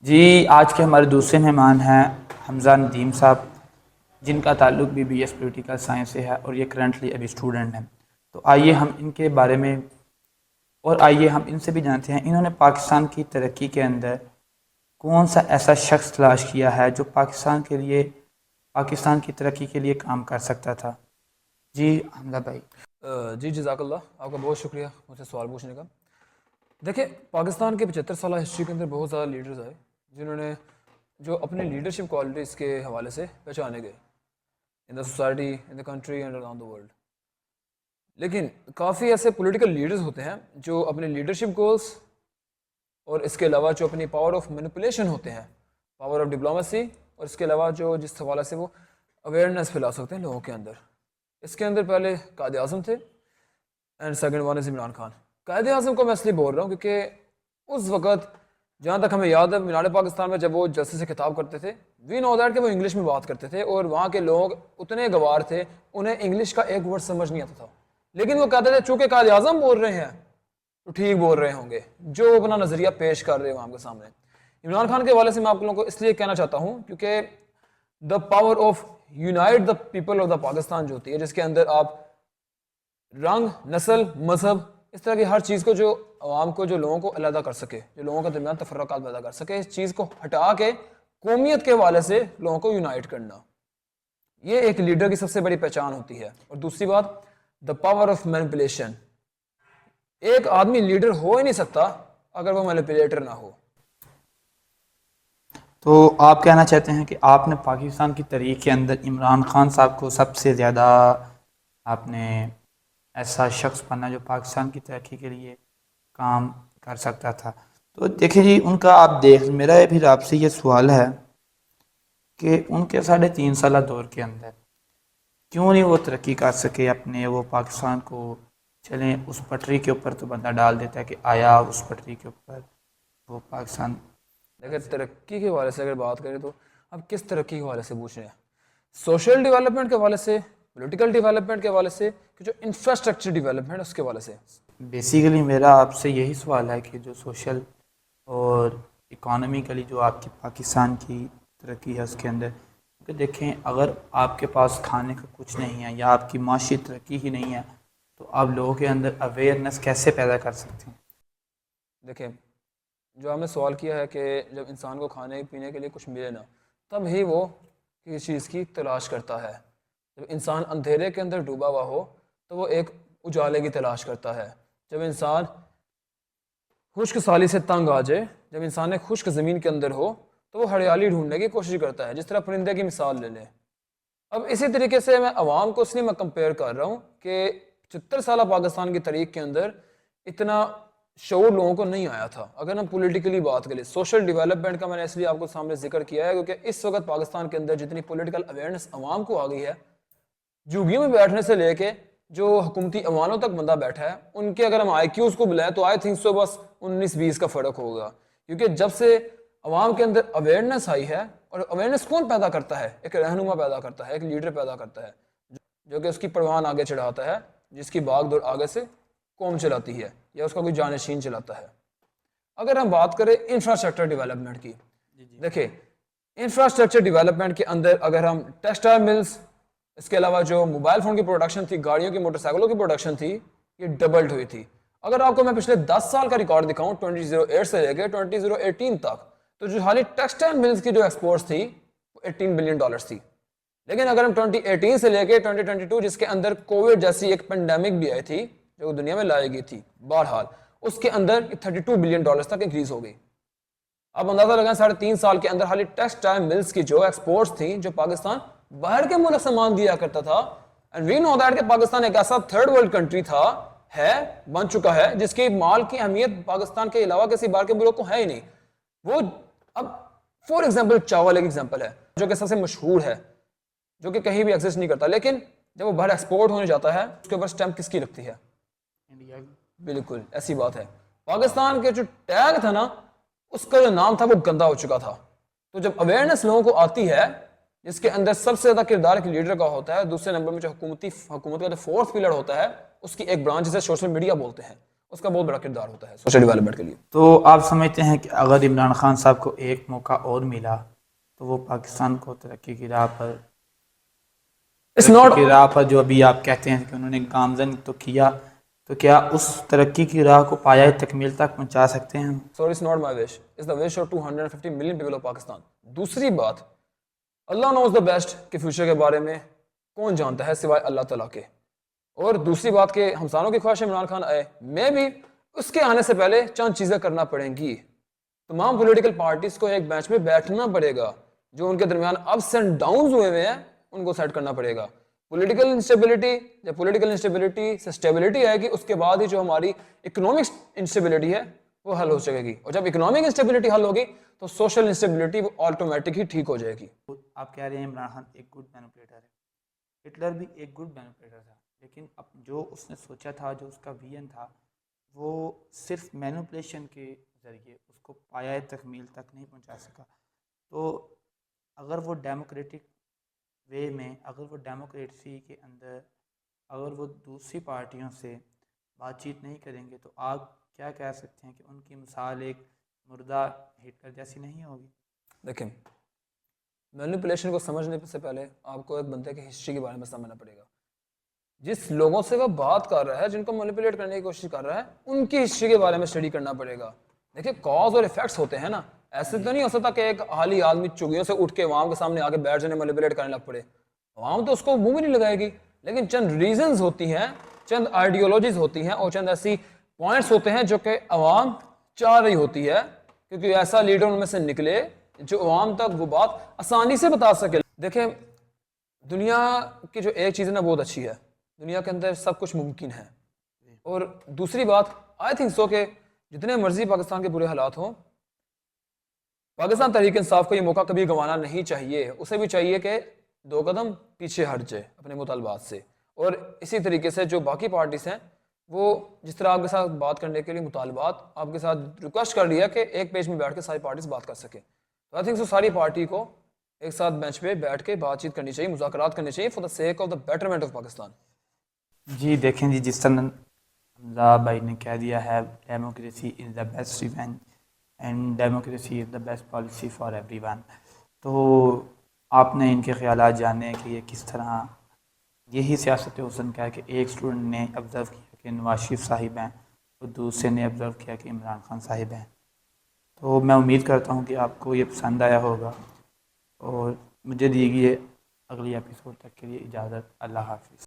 جی آج کے ہمارے دوسرے مہمان ہیں حمزہ ندیم صاحب، جن کا تعلق بھی بی ایس پولیٹیکل سائنس سے ہے اور یہ کرنٹلی ابھی اسٹوڈنٹ ہیں۔ تو آئیے ہم ان کے بارے میں آئیے ہم ان سے بھی جانتے ہیں انہوں نے پاکستان کی ترقی کے اندر کون سا ایسا شخص تلاش کیا ہے جو پاکستان کی ترقی کے لیے کام کر سکتا تھا۔ جی حمزہ بھائی۔ جی جزاک اللہ، آپ کا بہت شکریہ مجھ سے سوال پوچھنے کا۔ دیکھیں، پاکستان کے 75 سالہ ہسٹری کے اندر بہت زیادہ لیڈرز آئے جنہوں نے جو اپنے لیڈرشپ کوالٹیز کے حوالے سے پہچانے گئے in the society, in the country and around the world. لیکن کافی ایسے پولیٹیکل لیڈرز ہوتے ہیں جو اپنے لیڈرشپ گولز اور اس کے علاوہ جو اپنی پاور آف مینیپولیشن ہوتے ہیں، پاور آف ڈپلومیسی، اور اس کے علاوہ جو جس حوالے سے وہ اویئرنیس پھیلا سکتے ہیں لوگوں کے اندر۔ اس کے اندر پہلے قائد اعظم تھے and second one is Imran Khan. Quaid Azam کو میں اس لیے بول رہا ہوں کیونکہ اس وقت جہاں تک ہمیں یاد ہے مینار پاکستان میں جب وہ جلسے سے خطاب کرتے تھے، وی نو دیٹ کہ وہ انگلش میں بات کرتے تھے اور وہاں کے لوگ اتنے گوار تھے انہیں انگلش کا ایک ورڈ سمجھ نہیں آتا تھا، لیکن وہ کہتے تھے چونکہ قائد اعظم بول رہے ہیں تو ٹھیک بول رہے ہوں گے، جو اپنا نظریہ پیش کر رہے ہیں وہاں کے سامنے۔ عمران خان کے حوالے سے میں آپ لوگوں کو اس لیے کہنا چاہتا ہوں کیونکہ the power of unite the people of the Pakistan جو ہوتی ہے، جس کے اندر آپ رنگ، نسل، مذہب، اس طرح کی ہر چیز کو جو عوام کو، جو لوگوں کو علیحدہ کر سکے، جو لوگوں کے درمیان تفرقات پیدا کر سکے، اس چیز کو ہٹا کے قومیت کے حوالے سے لوگوں کو یونائٹ کرنا، یہ ایک لیڈر کی سب سے بڑی پہچان ہوتی ہے۔ اور دوسری بات، دا پاور آف مینیپولیشن۔ ایک آدمی لیڈر ہو ہی نہیں سکتا اگر وہ مینیپولیٹر نہ ہو۔ تو آپ کہنا چاہتے ہیں کہ آپ نے پاکستان کی تاریخ کے اندر عمران خان صاحب کو سب سے زیادہ آپ نے ایسا شخص بنا جو پاکستان کی ترقی کے لیے کام کر سکتا تھا۔ تو دیکھیں جی، ان کا میرا پھر آپ سے یہ سوال ہے کہ ان کے 3.5 سالہ دور کے اندر کیوں نہیں وہ ترقی کر سکے اپنے، وہ پاکستان کو چلیں اس پٹری کے اوپر تو بندہ ڈال دیتا ہے کہ آیا اس پٹری کے اوپر وہ پاکستان۔ اگر ترقی کے حوالے سے اگر بات کریں تو اب کس ترقی کے حوالے سے پوچھ رہے ہیں؟ سوشل ڈیولپمنٹ کے حوالے سے، پولیٹیکل ڈیولپمنٹ کے حوالے سے، کہ جو انفراسٹرکچر ڈیولپمنٹ اس کے حوالے سے؟ بیسیکلی میرا آپ سے یہی سوال ہے کہ جو سوشل اور اکانومیکلی جو آپ کی پاکستان کی ترقی ہے اس کے اندر، کیونکہ دیکھیں اگر آپ کے پاس کھانے کا کچھ نہیں ہے یا آپ کی معاشی ترقی ہی نہیں ہے تو آپ لوگوں کے اندر اویئرنیس کیسے پیدا کر سکتے ہیں؟ دیکھیں، جو ہم نے سوال کیا ہے کہ جب انسان کو کھانے پینے کے لیے کچھ ملے نا، تب ہی وہ کسی چیز کی تلاش کرتا ہے۔ جب انسان اندھیرے کے اندر ڈوبا ہوا ہو تو وہ ایک اجالے کی تلاش کرتا ہے۔ جب انسان خشک سالی سے تنگ آ جائے، جب انسان خشک زمین کے اندر ہو تو وہ ہریالی ڈھونڈنے کی کوشش کرتا ہے، جس طرح پرندے کی مثال لے لیں۔ اب اسی طریقے سے میں عوام کو اس لیے میں کمپیئر کر رہا ہوں کہ 75 سالہ پاکستان کی تاریخ کے اندر اتنا شعور لوگوں کو نہیں آیا تھا۔ اگر ہم پولیٹیکلی بات کریں، سوشل ڈیولپمنٹ کا میں نے اس لیے آپ کو سامنے ذکر کیا ہے کیونکہ اس وقت پاکستان کے اندر جتنی پولیٹیکل اویئرنیس عوام کو آ گئی ہے، جھوگیوں میں بیٹھنے سے لے کے جو حکومتی ایوانوں تک بندہ بیٹھا ہے، ان کے اگر ہم آئی کیوز کو بلائیں تو آئی تھنک سو بس 19-20 کا فرق ہوگا، کیونکہ جب سے عوام کے اندر اویئرنیس آئی ہے، اور اویئرنیس کون پیدا کرتا ہے؟ ایک رہنما پیدا کرتا ہے، ایک لیڈر پیدا کرتا ہے جو کہ اس کی پروان آگے چڑھاتا ہے، جس کی باغ دور آگے سے قوم چلاتی ہے یا اس کا کوئی جانشین چلاتا ہے۔ اگر ہم بات کریں انفراسٹرکچر ڈیولپمنٹ کی، دیکھیں انفراسٹرکچر ڈیولپمنٹ کے اندر اگر ہم ٹیکسٹائل ملز، اس کے علاوہ جو موبائل فون کی پروڈکشن تھی، گاڑیوں کی، موٹر سائیکلوں کی پروڈکشن تھی، یہ ڈبلڈ ہوئی تھی۔ اگر آپ کو میں پچھلے 10 سال کا ریکارڈ دکھاؤں 2008 سے لے کے 2018 تک، تو جو حالی ٹیکسٹائل ملز کی جو ایکسپورٹس تھی وہ $18 بلین تھی۔ لیکن اگر ہم 2018 سے لے کے 2022 جس کے اندر کووڈ جیسی ایک پینڈیمک بھی آئی تھی جو دنیا میں لائی گئی تھی، بہرحال اس کے اندر $32 بلین تک انکریز ہو گئی۔ اب اندازہ لگائیں 3.5 سال کے اندر حالی ٹیکسٹائل ملز کی جو ایکسپورٹس تھیں، جو پاکستان باہر کے ملک سامان دیا کرتا تھا، اینڈ وی نو دیٹ کہ پاکستان ایک ایسا تھرڈ ورلڈ کنٹری تھا، بن چکا ہے، جس کی مال کی اہمیت پاکستان کے علاوہ کسی باہر کے ملک کو ہے ہی نہیں۔ وہ اب فور ایگزامپل چاول ایک ایگزامپل ہے جو کہ سب سے مشہور ہے، جو کہ کہیں بھی ایگزسٹ نہیں کرتا، لیکن جب وہ باہر ایکسپورٹ ہونے جاتا ہے اس کے اوپر سٹیمپ کس کی لگتی ہے؟ انڈیا کی۔ بالکل ایسی بات ہے۔ پاکستان کے جو ٹیگ تھا نا، اس کا جو نام تھا وہ گندا ہو چکا تھا۔ تو جب اویئرنیس لوگوں کو آتی ہے، جس کے اندر سب سے زیادہ کردار ایک لیڈر کا ہوتا ہے، دوسرے نمبر میں جو حکومت کا جو فورتھ پلر ہوتا ہے، اس کی ایک برانچ جسے سوشل میڈیا بولتے ہیں، اس کا بہت بڑا کردار ہوتا ہے سوشل ڈیولپمنٹ کے لیے. تو آپ سمجھتے ہیں کہ اگر عمران خان صاحب کو ایک موقع اور ملا تو وہ پاکستان کو ترقی کی راہ پر جو ابھی آپ کہتے ہیں کہ انہوں نے گامزن تو کیا، تو کیا اس ترقی کی راہ کو پایہ تکمیل تک پہنچا سکتے ہیں؟ So it's not my wish. It's the wish of 250 million people of Pakistan. دوسری بات، اللہ knows the best کہ فیوچر کے بارے میں کون جانتا ہے سوائے اللہ تعالیٰ کے. اور دوسری بات کہ ہمسانوں کی خواہش عمران خان آئے، میں بھی اس کے آنے سے پہلے چند چیزیں کرنا پڑیں گی. تمام پولیٹیکل پارٹیز کو ایک بینچ میں بیٹھنا پڑے گا، جو ان کے درمیان اپس اینڈ ڈاؤنز ہوئے ہیں ان کو سیٹ کرنا پڑے گا. پولیٹیکل انسٹیبلٹی سے اسٹیبلٹی آئے گی، اس کے بعد ہی جو ہماری اکنامک انسٹیبلٹی ہے وہ حل ہو سکے گی. اور جب اکنامک انسٹیبلٹی حل ہوگی تو سوشل انسٹیبلٹی وہ آٹومیٹک ہی ٹھیک ہو جائے گی. آپ کہہ رہے ہیں عمران خان ایک گڈ مینوپولیٹر ہے، ہٹلر بھی ایک گڈ مینوپولیٹر تھا، لیکن اب جو اس نے سوچا تھا، جو اس کا ویژن تھا، وہ صرف مینوپولیشن کے ذریعے اس کو پایہ تکمیل تک نہیں پہنچا سکا. تو اگر وہ ڈیموکریٹک وے میں، اگر وہ ڈیموکریسی کے اندر اگر وہ دوسری پارٹیوں سے بات چیت نہیں کریں گے تو آپ کیا کہہ سکتے ہیں کہ ان کی مثال ایک مردہ ہٹلر جیسی نہیں ہوگی؟ دیکھیں، مینیپولیشن کو سمجھنے سے پہلے آپ کو ایک بندے کی ہسٹری کے بارے میں سمجھنا پڑے گا. جس لوگوں سے وہ بات کر رہا ہے، جن کو مینیپولیٹ کرنے کی کوشش کر رہا ہے، ان کی ہسٹری کے بارے میں اسٹڈی کرنا پڑے گا. دیکھیں، کاز اور ایفیکٹس ہوتے ہیں نا. ایسے تو نہیں ہو سکتا کہ ایک حالی آدمی چگیوں سے اٹھ کے عوام کے سامنے آگے بیٹھ جانے مینیپولیٹ کرنے لگ پڑے. عوام تو اس کو منہ بھی نہیں لگائے گی، لیکن چند ریزنز ہوتی ہیں، چند آئیڈیولوجیز ہوتی ہیں اور چند ایسی پوائنٹس ہوتے ہیں جو کہ عوام چاہ رہی ہوتی ہے، کیونکہ ایسا لیڈر ان میں سے نکلے جو عوام تک وہ بات آسانی سے بتا سکے. دیکھیں، دنیا کی جو ایک چیز ہے نا بہت اچھی ہے، دنیا کے اندر سب کچھ ممکن ہے. اور دوسری بات، آئی تھنک سو کہ جتنے مرضی پاکستان کے برے حالات ہوں، پاکستان تحریک انصاف کو یہ موقع کبھی گنوانا نہیں چاہیے. اسے بھی چاہیے کہ 2 قدم پیچھے ہٹ جائے اپنے مطالبات سے. اور اسی طریقے سے جو باقی پارٹیز ہیں، وہ جس طرح آپ کے ساتھ بات کرنے کے لیے مطالبات آپ کے ساتھ ریکویسٹ کر لیا کہ ایک پیج میں بیٹھ کے ساری پارٹیز بات کر سکیں. تو آئی تھنک سو ساری پارٹی کو ایک ساتھ بینچ پہ بیٹھ کے بات چیت کرنی چاہیے، مذاکرات کرنی چاہیے for the sake of the betterment of Pakistan. جی دیکھیں جی، جس طرح حمزہ بھائی نے کہہ دیا ہے، democracy is the best revenge and democracy is the best policy for every one. تو آپ نے ان کے خیالات جانے کہ یہ کس طرح یہی سیاست حسن کا ہے کہ ایک اسٹوڈنٹ نے آبزرو کیا کہ نواز شریف صاحب ہیں اور دوسرے نے آبزرو کیا کہ عمران خان صاحب ہیں. تو میں امید کرتا ہوں کہ آپ کو یہ پسند آیا ہوگا، اور مجھے دی گئی اگلی ایپیسوڈ تک کے لیے اجازت. اللہ حافظ.